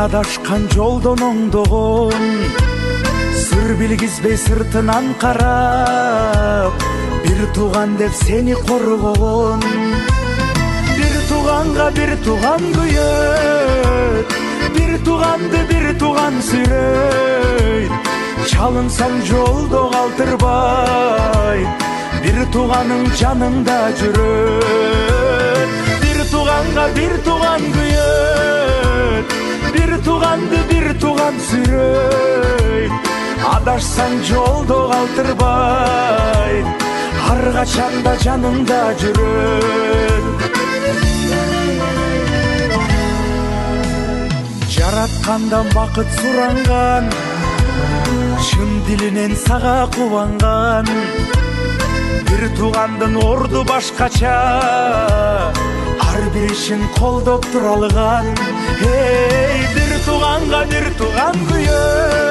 адашкан жолдон оңдогон, сыр билгизбей сыртынан карап, бир тууган деп сени коргогон. Бир тууганга бир тууган күйөт, бир тууганды бир тууган сүйрөйт. Чалынсаң жолдо калтырбай, бир тууганың жаныңда жүрөт. Бир тууганга бир тууган күйөт, бир тууганды бир тууган сүйрөйт. Адашсаң жолдо калтырбай, ар качанда жаныңда жүрөт. Жаратканда бакыт суранган, чын дилинен сага кубанган. Бир туугандын орду башкача, ар бир ишин колдоп тура алган. Бир тууганга бир тууган күйөт.